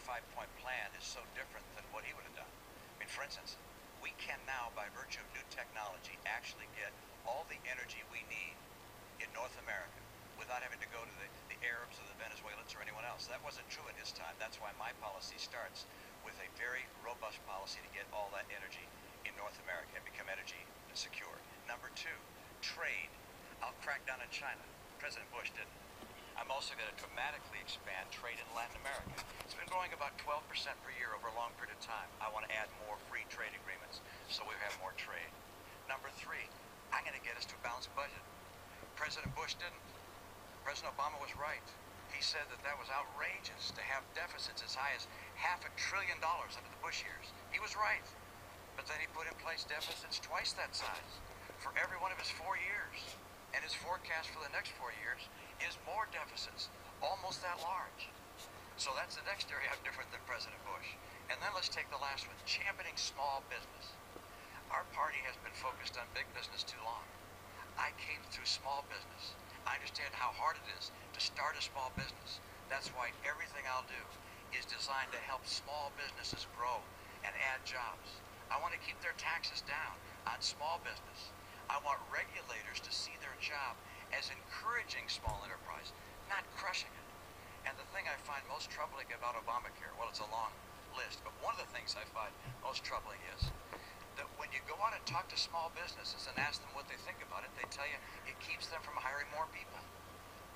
five-point plan is so different than what he would have done. I mean, for instance, we can now, by virtue of new technology, actually get all the energy we need in North America without having to go to the Arabs or the Venezuelans or anyone else. That wasn't true in his time. That's why my policy starts with a very robust policy to get all that energy in North America and become energy secure. Number two, trade. I'll crack down on China. President Bush didn't. I'm also going to dramatically expand trade in Latin America. It's been growing about 12% per year over a long period of time. I want to add more free trade agreements so we have more trade. Number three, I'm going to get us to a balanced budget. President Bush didn't. President Obama was right. He said that that was outrageous to have deficits as high as $500 billion under the Bush years. He was right. But then he put in place deficits twice that size for every one of his 4 years. And his forecast for the next 4 years is more deficits, almost that large. So that's the next area I'm different than President Bush. And then let's take the last one, championing small business. Our party has been focused on big business too long. I came through small business. I understand how hard it is to start a small business. That's why everything I'll do is designed to help small businesses grow and add jobs. I want to keep their taxes down on small business. I want regulators to see their job as encouraging small enterprise, not crushing it. And the thing I find most troubling about Obamacare, well, it's a long list, but one of the things I find most troubling is that when you go out and talk to small businesses and ask them what they think about it, they tell you it keeps them from hiring more people.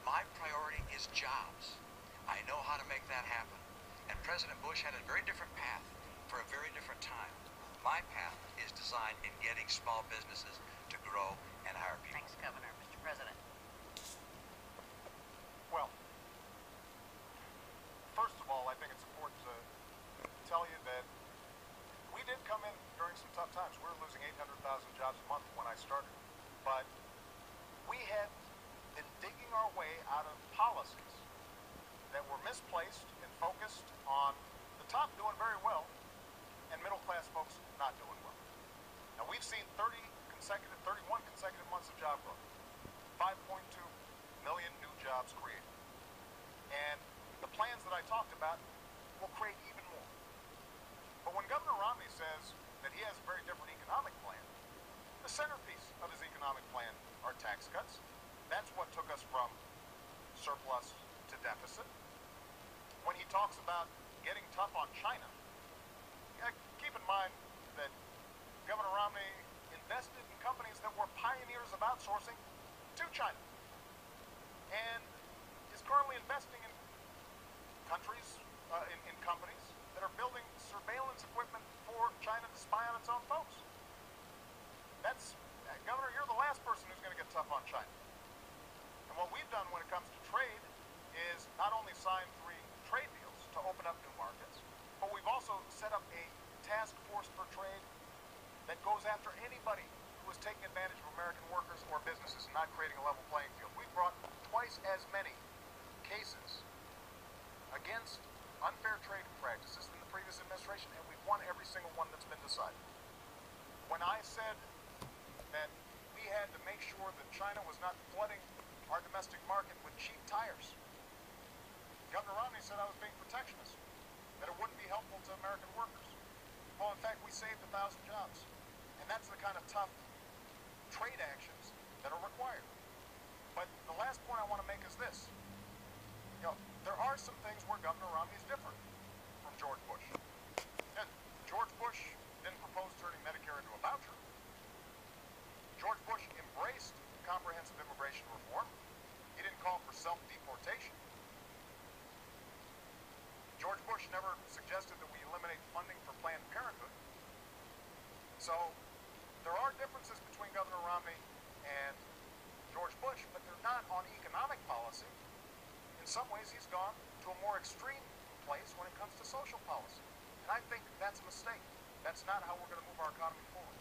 My priority is jobs. I know how to make that happen. And President Bush had a very different path for a very different time. My path is designed in getting small businesses to grow and hire people. Thanks, Governor. Mr. President. Well, first of all, I think it's important to tell you that we did come in during some tough times. We were losing 800,000 jobs a month when I started. But we had been digging our way out of policies that were misplaced and focused on the top doing very well and middle-class folks not doing well. Now, we've seen 31 consecutive months of job growth, 5.2 million new jobs created. And the plans that I talked about will create even more. But when Governor Romney says that he has a very different economic plan, the centerpiece of his economic plan are tax cuts. That's what took us from surplus to deficit. When he talks about getting tough on China, keep in mind that Governor Romney invested in companies that were pioneers of outsourcing to China and is currently investing in countries, in companies that are building surveillance equipment for China to spy on its own folks. That's, Governor, you're the last person who's going to get tough on China. And what we've done when it comes to trade is not only sign 3 trade deals to open up new markets, but we've also set up a task force for trade that goes after anybody who is taking advantage of American workers or businesses and not creating a level playing field. We've brought twice as many cases against unfair trade practices than the previous administration, and we've won every single one that's been decided. When I said that we had to make sure that China was not flooding our domestic market with cheap tires, Governor Romney said I was being protectionist, that it wouldn't be helpful to American workers. Well, in fact, we saved 1,000 jobs. And that's the kind of tough trade actions that are required. But the last point I want to make is this. You know, there are some things where Governor Romney is different from George Bush. And George Bush didn't propose turning Medicare into a voucher. George Bush embraced comprehensive immigration reform. He didn't call for self-deportation. George Bush never suggested that we eliminate funding for Planned Parenthood. So there are differences between Governor Romney and George Bush, but they're not on economic policy. In some ways, he's gone to a more extreme place when it comes to social policy. And I think that's a mistake. That's not how we're going to move our economy forward.